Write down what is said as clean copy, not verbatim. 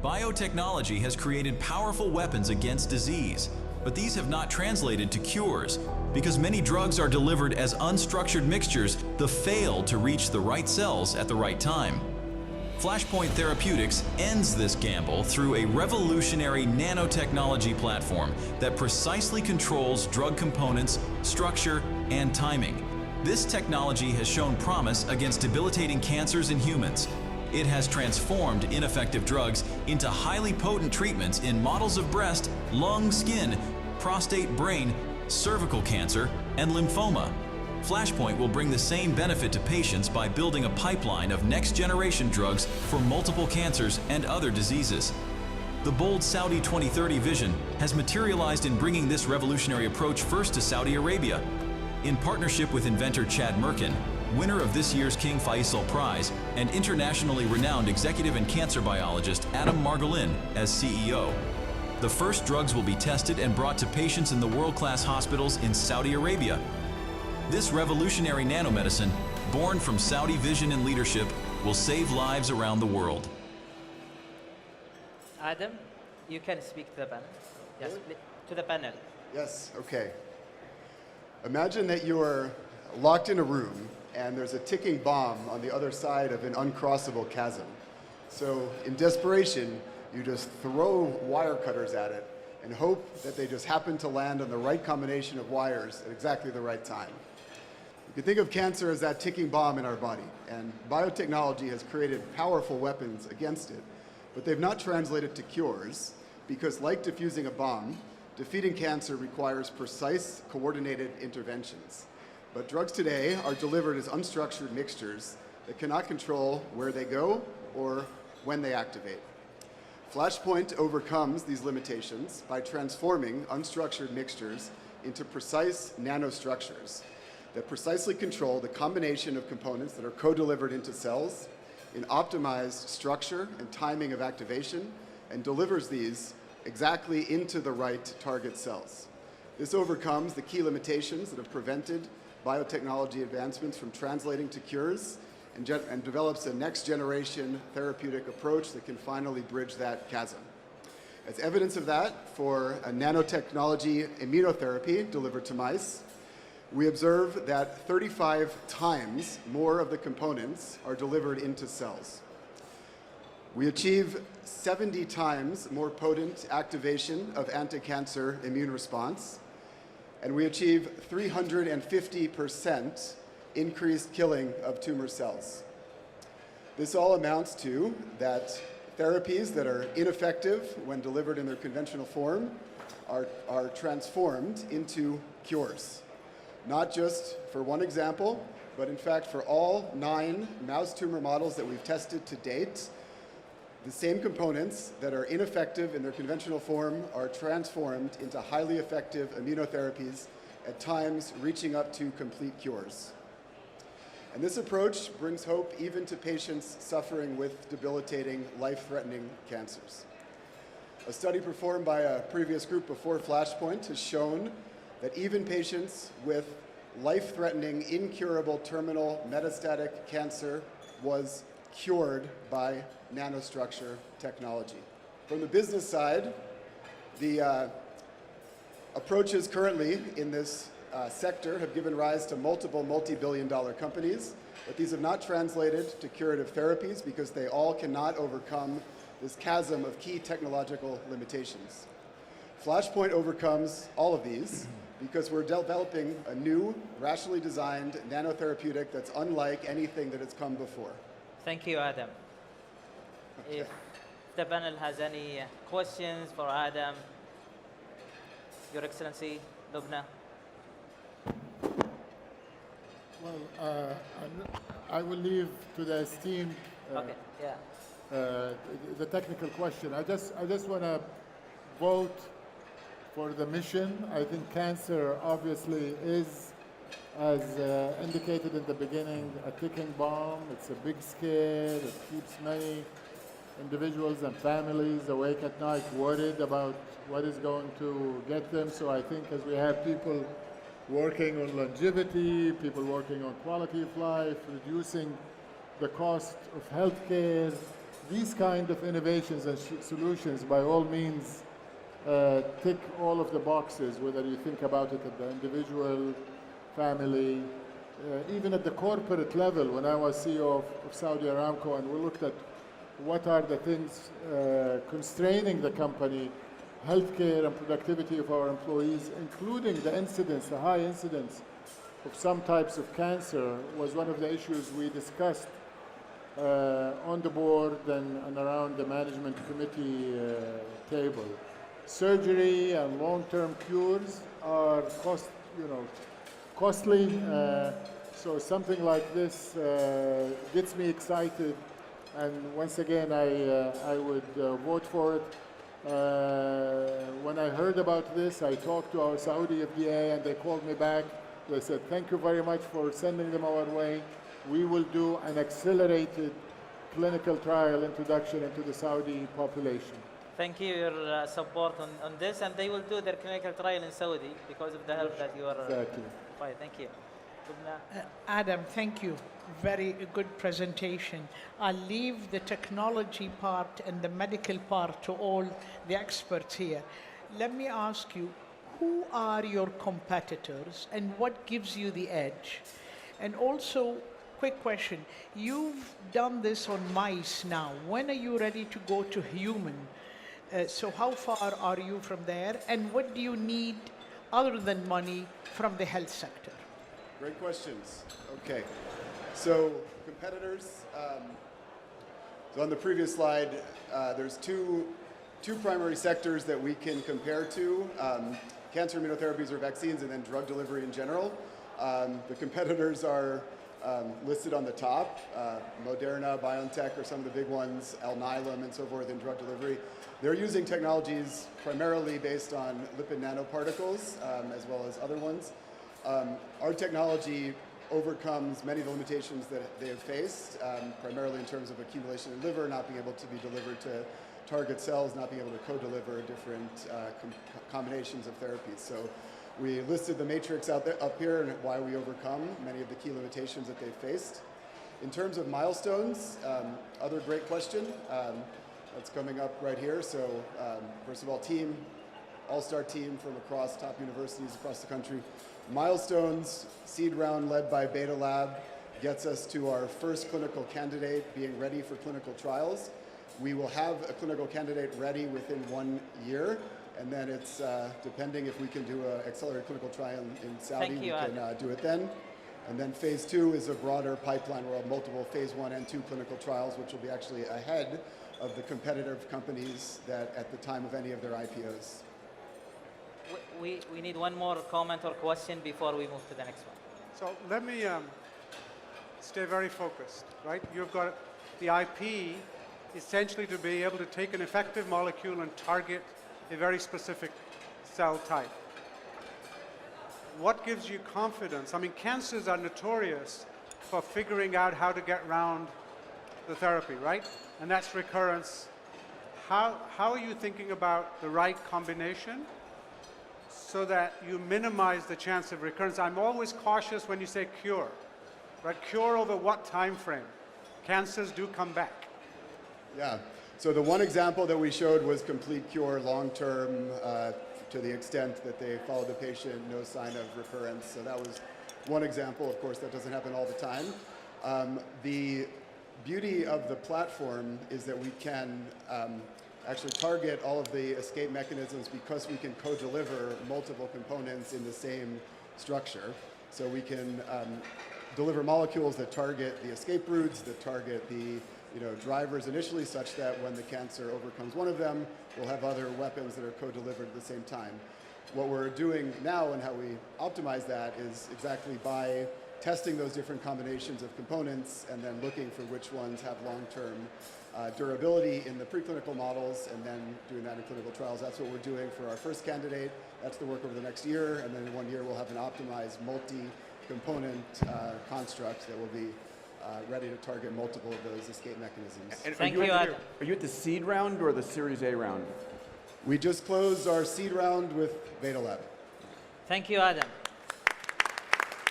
Biotechnology has created powerful weapons against disease, but these have not translated to cures because many drugs are delivered as unstructured mixtures that fail to reach the right cells at the right time. Flashpoint Therapeutics ends this gamble through a revolutionary nanotechnology platform that precisely controls drug components, structure, and timing. This technology has shown promise against debilitating cancers in humans. It has transformed ineffective drugs into highly potent treatments in models of breast, lung, skin, prostate, brain, cervical cancer, and lymphoma. Flashpoint will bring the same benefit to patients by building a pipeline of next-generation drugs for multiple cancers and other diseases. The bold Saudi 2030 vision has materialized in bringing this revolutionary approach first to Saudi Arabia. In partnership with inventor Chad Merkin, winner of this year's King Faisal Prize, and internationally renowned executive and cancer biologist Adam Margolin as CEO. The first drugs will be tested and brought to patients in the world-class hospitals in Saudi Arabia. This revolutionary nanomedicine, born from Saudi vision and leadership, will save lives around the world. Adam, you can speak to the panel. Yes, to the panel. Yes, okay. Imagine that you're locked in a room and there's a ticking bomb on the other side of an uncrossable chasm. So in desperation, you just throw wire cutters at it and hope that they just happen to land on the right combination of wires at exactly the right time. You can think of cancer as that ticking bomb in our body, and biotechnology has created powerful weapons against it, but they've not translated to cures because, like defusing a bomb, defeating cancer requires precise, coordinated interventions. But drugs today are delivered as unstructured mixtures that cannot control where they go or when they activate. Flashpoint overcomes these limitations by transforming unstructured mixtures into precise nanostructures that precisely control the combination of components that are co-delivered into cells in optimized structure and timing of activation, and delivers these exactly into the right target cells. This overcomes the key limitations that have prevented biotechnology advancements from translating to cures and develops a next-generation therapeutic approach that can finally bridge that chasm. As evidence of that, for a nanotechnology immunotherapy delivered to mice, we observe that 35 times more of the components are delivered into cells. We achieve 70 times more potent activation of anti-cancer immune response, and we achieve 350% increased killing of tumor cells. This all amounts to that therapies that are ineffective when delivered in their conventional form are transformed into cures. Not just for one example, but in fact for all 9 mouse tumor models that we've tested to date, the same components that are ineffective in their conventional form are transformed into highly effective immunotherapies, at times reaching up to complete cures. And this approach brings hope even to patients suffering with debilitating, life-threatening cancers. A study performed by a previous group before Flashpoint has shown that even patients with life-threatening, incurable, terminal, metastatic cancer was cured by nanostructure technology. From the business side, the approaches currently in this sector have given rise to multiple multi-billion-dollar companies, but these have not translated to curative therapies because they all cannot overcome this chasm of key technological limitations. Flashpoint overcomes all of these because we're developing a new, rationally designed nanotherapeutic that's unlike anything that has come before. Thank you, Adam. Okay. If the panel has any questions for Adam, Your Excellency, Lubna. Well, I will leave to the esteemed the technical question. I just want to vote for the mission. I think cancer obviously is, as indicated in the beginning, a ticking bomb. It's a big scare. It keeps many individuals and families awake at night worried about what is going to get them. So I think as we have people working on longevity, people working on quality of life, reducing the cost of healthcare, these kind of innovations and solutions, by all means, tick all of the boxes, whether you think about it at the individual, family, even at the corporate level. When I was CEO of Saudi Aramco, and we looked at what are the things constraining the company, healthcare and productivity of our employees, including the incidence, the high incidence of some types of cancer, was one of the issues we discussed on the board and around the management committee table. Surgery and long-term cures are costly, so something like this gets me excited, and once again I would vote for it. When I heard about this, I talked to our Saudi FDA and they called me back. They said, thank you very much for sending them our way. We will do an accelerated clinical trial introduction into the Saudi population. Thank you for your support on this, and they will do their clinical trial in Saudi because of the help that you are Exactly. providing. Thank you. Adam, thank you. Very good presentation. I'll leave the technology part and the medical part to all the experts here. Let me ask you, who are your competitors and what gives you the edge? And also, quick question, you've done this on mice now. When are you ready to go to human? So how far are you from there? And what do you need other than money from the health sector? Great questions. Okay. So competitors, so on the previous slide, there's two primary sectors that we can compare to, cancer immunotherapies or vaccines, and then drug delivery in general. The competitors are listed on the top. Moderna, BioNTech are some of the big ones, Alnylam and so forth in drug delivery. They're using technologies primarily based on lipid nanoparticles, as well as other ones. Our technology overcomes many of the limitations that they have faced, primarily in terms of accumulation in liver, not being able to be delivered to target cells, not being able to co-deliver different combinations of therapies. So we listed the matrix up here and why we overcome many of the key limitations that they've faced. In terms of milestones, other great question that's coming up right here. So first of all, all-star team from across top universities across the country. Milestones, seed round led by Beta Lab gets us to our first clinical candidate being ready for clinical trials. We will have a clinical candidate ready within 1 year, and then it's depending if we can do an accelerated clinical trial in Saudi, we can do it then. And then phase 2 is a broader pipeline. We'll have multiple phase 1 and 2 clinical trials, which will be actually ahead of the competitive companies that at the time of any of their IPOs. We need one more comment or question before we move to the next one. So let me stay very focused, right? You've got the IP essentially to be able to take an effective molecule and target a very specific cell type. What gives you confidence? I mean, cancers are notorious for figuring out how to get around the therapy, right? And that's recurrence. How are you thinking about the right combination so that you minimize the chance of recurrence? I'm always cautious when you say cure, right? Cure over what time frame? Cancers do come back. Yeah, so the one example that we showed was complete cure long-term to the extent that they followed the patient, no sign of recurrence. So that was one example. Of course, that doesn't happen all the time. The beauty of the platform is that we can actually target all of the escape mechanisms because we can co-deliver multiple components in the same structure. So we can deliver molecules that target the escape routes, that target the drivers initially, such that when the cancer overcomes one of them, we'll have other weapons that are co-delivered at the same time. What we're doing now and how we optimize that is exactly by testing those different combinations of components and then looking for which ones have long-term durability in the preclinical models and then doing that in clinical trials. That's what we're doing for our first candidate. That's the work over the next year, and then in 1 year we'll have an optimized multi-component construct that will be ready to target multiple of those escape mechanisms. And Thank you, Adam. Are you at the seed round or the Series A round? We just closed our seed round with Beta Lab. Thank you, Adam.